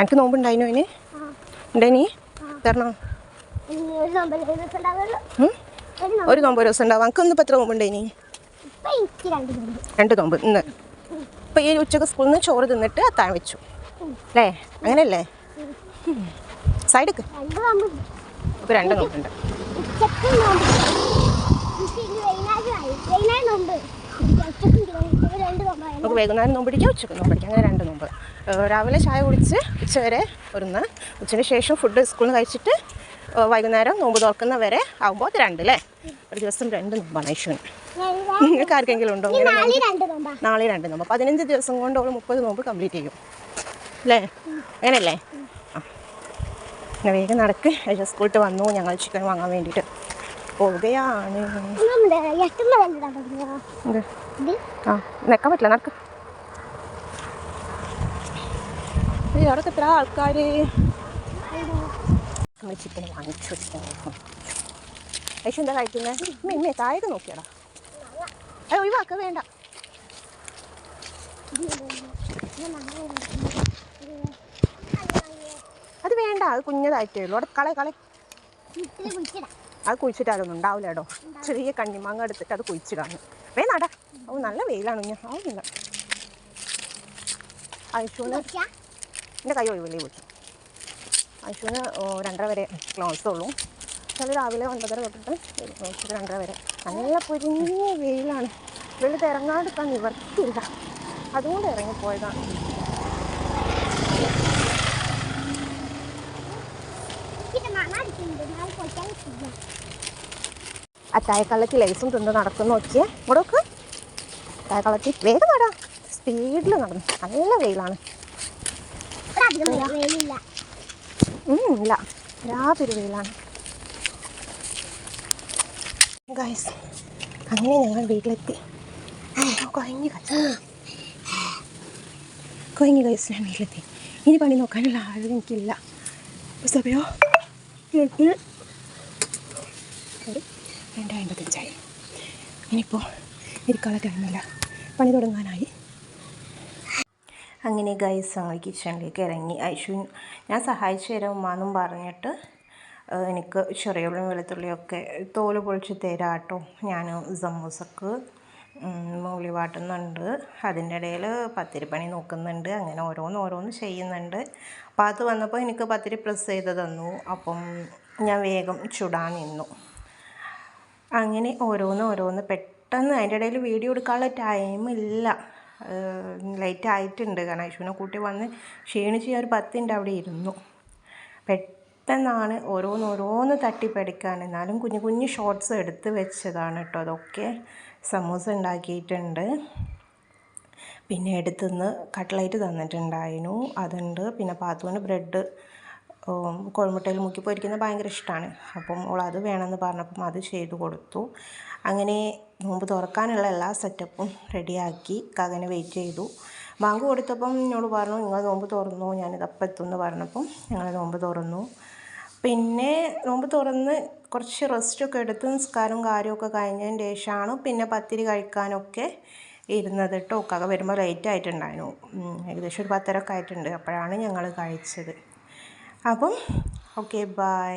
എനിക്ക് നോമ്പുണ്ടായിനോ അതിന് ഉണ്ടായിനി തരണോ ഒരു നോമ്പ് ഒരു ദിവസം ഉണ്ടാവും എനിക്ക് ഒന്നിപ്പോൾ എത്ര നോമ്പുണ്ടായിനി 2 നോമ്പ് ഇന്ന് ഇപ്പം ഈ ഉച്ചക്ക് സ്കൂളിൽ നിന്ന് ചോറ് തിന്നിട്ട് അത്താഴം വെച്ചു അല്ലേ അങ്ങനെയല്ലേ സൈഡൊക്കെ അപ്പോൾ 2 നോമ്പുണ്ട് നമുക്ക് വൈകുന്നേരം നോമ്പ് പിടിക്കാം ഉച്ചക്ക് നോമ്പ് പിടിക്കാം അങ്ങനെ 2 നോമ്പ് രാവിലെ ചായ കുടിച്ച് ഉച്ചവരെ ഒരുന്ന് ഉച്ചയ്ക്ക് ശേഷം ഫുഡ് സ്കൂളിൽ നിന്ന് കഴിച്ചിട്ട് വൈകുന്നേരം നോമ്പ് തുറക്കുന്ന വരെ ആകുമ്പോൾ 2 അല്ലേ ഒരു ദിവസം 2 നോമ്പാണ് ഐശുവിന് നിങ്ങൾക്ക് ആർക്കെങ്കിലും ഉണ്ടോ നാളെ 2 നോമ്പ് 15 ദിവസം കൊണ്ട് 30 നോമ്പ് കംപ്ലീറ്റ് ചെയ്യും അല്ലേ അങ്ങനെയല്ലേ ആ പിന്നെ വേഗം നടക്ക് ഐശു സ്കൂളിൽ വന്നു ഞങ്ങൾ ചിക്കൻ വാങ്ങാൻ വേണ്ടിയിട്ട് പോവുകയാണ് ആ നിൽക്കാൻ പറ്റില്ല നടക്ക് അവിടൊക്കെ എത്ര ആൾക്കാർ നമ്മൾ ചിക്കൻ വാങ്ങിച്ചു വെച്ചിട്ടുണ്ടായിരുന്നു ഐശു എന്താ കഴിക്കുന്നത് ഇമ്മേ താഴേക്ക് നോക്കിയാടാ അത് ഒഴിവാക്ക വേണ്ട അത് വേണ്ട അത് കുഞ്ഞതായിട്ടേ ഉള്ളൂ അവിടെ കളെ അത് കുഴിച്ചിട്ട് അതൊന്നും ഉണ്ടാവില്ല കേട്ടോ ചെറിയ കണ്ണിമാങ്ങ എടുത്തിട്ട് അത് കുഴിച്ചിടാണ് നടാ ഓ നല്ല വെയിലാണ് ഞാൻ ആവുന്നില്ല ഐശുവിന് എൻ്റെ കൈ ഒഴിവില്ലേ വിളിച്ചു ഐശുവിന് 2:30 വരെ ക്ലാസ് ഉള്ളൂ പക്ഷെ രാവിലെ 9:30 തൊട്ടിട്ട് 2:30 വരെ നല്ല പൊരിഞ്ഞ വെയിലാണ് വെളിയിൽ ഇറങ്ങാതെടുക്കാൻ നിവർത്തിയില്ല അതുകൊണ്ട് ഇറങ്ങിപ്പോയതാണ് ആ ചായക്കള്ളക്ക് ലൈസും തിന്ന് നടക്കുന്ന നോക്കിയേ ഇവിടൊക്കെ ചായക്കള്ളക്ക് വേഗം നടാം സ്പീഡിൽ നടന്നു നല്ല വെയിലാണ് ഇല്ല രാത്രി വെയിലാണ് ഗൈസ് അങ്ങനെ ഞങ്ങൾ വീട്ടിലെത്തി കൊയങ്ങി ഗൈസ് ഞാൻ വീട്ടിലെത്തി ഇനി പണി നോക്കാനുള്ള ആരും എനിക്കില്ല സമയോ 2:55 ഇനിയിപ്പോൾ ഇരിക്കാനുള്ള ടൈമില്ല പണി തുടങ്ങാനായി അങ്ങനെ ഗൈസ് ഞങ്ങൾ കിച്ചണിലേക്ക് ഇറങ്ങി ഐശു ഞാൻ സഹായിച്ചു തരാം ഉമ്മാന്നും പറഞ്ഞിട്ട് എനിക്ക് ചെറിയുള്ളിയും വെളുത്തുള്ളിയൊക്കെ തോല് പൊളിച്ച് തരാം കേട്ടോ ഞാൻ സമൂസക്ക് ഉള്ളി വാട്ടുന്നുണ്ട് അതിൻ്റെ ഇടയിൽ പത്തിരി പണി നോക്കുന്നുണ്ട് അങ്ങനെ ഓരോന്ന് ചെയ്യുന്നുണ്ട് അപ്പോൾ അത് വന്നപ്പോൾ എനിക്ക് പത്തിരി പ്രസ് ചെയ്ത് തന്നു അപ്പം ഞാൻ വേഗം ചുടാൻ നിന്നു അങ്ങനെ ഓരോന്ന് പെട്ടെന്ന് അതിൻ്റെ ഇടയിൽ വീഡിയോ എടുക്കാനുള്ള ടൈമില്ല ലേറ്റ് ആയിട്ടുണ്ട് കാരണം ഐശുവിനെ കൂട്ടി വന്ന് ക്ഷീണിച്ച് ഞാൻ ഒരു 10 മിനിറ്റ് അവിടെ ഇരുന്നു പെട്ടെന്നാണ് ഓരോന്ന് തട്ടിപ്പടിക്കാൻ എന്നാലും കുഞ്ഞു ഷോർട്സ് എടുത്ത് വെച്ചതാണ് കേട്ടോ അതൊക്കെ സമൂസ ഉണ്ടാക്കിയിട്ടുണ്ട് പിന്നെ എടുത്തുനിന്ന് കട്ട്ലൈറ്റ് തന്നിട്ടുണ്ടായിരുന്നു അതുണ്ട് പിന്നെ പാത്തുവിന് ബ്രെഡ് കോഴിമുട്ടയിൽ മുക്കി പൊരിക്കുന്നത് ഭയങ്കര ഇഷ്ടമാണ് അപ്പം അവൾ അത് വേണമെന്ന് പറഞ്ഞപ്പം അത് ചെയ്ത് കൊടുത്തു അങ്ങനെ നോമ്പ് തുറക്കാനുള്ള എല്ലാ സെറ്റപ്പും റെഡിയാക്കി കകനെ വെയിറ്റ് ചെയ്തു ബാങ്ക് കൊടുത്തപ്പം എന്നോട് പറഞ്ഞു നിങ്ങൾ നോമ്പ് തുറന്നു ഞാനിതപ്പം എത്തുമെന്ന് പറഞ്ഞപ്പം ഞങ്ങൾ നോമ്പ് തുറന്നു പിന്നെ നോമ്പ് തുറന്ന് കുറച്ച് റെസ്റ്റൊക്കെ എടുത്ത് നിസ്കാരവും കാര്യമൊക്കെ കഴിഞ്ഞതിന് ശേഷമാണ് പിന്നെ പത്തിരി കഴിക്കാനൊക്കെ ഇരുന്നത് കേട്ടോ കക വരുമ്പോൾ ലേറ്റ് ആയിട്ടുണ്ടായിരുന്നു ഏകദേശം ഒരു 10:30 ഒക്കെ ആയിട്ടുണ്ട് അപ്പോഴാണ് ഞങ്ങൾ കഴിച്ചത് അപ്പം ഓക്കെ ബൈ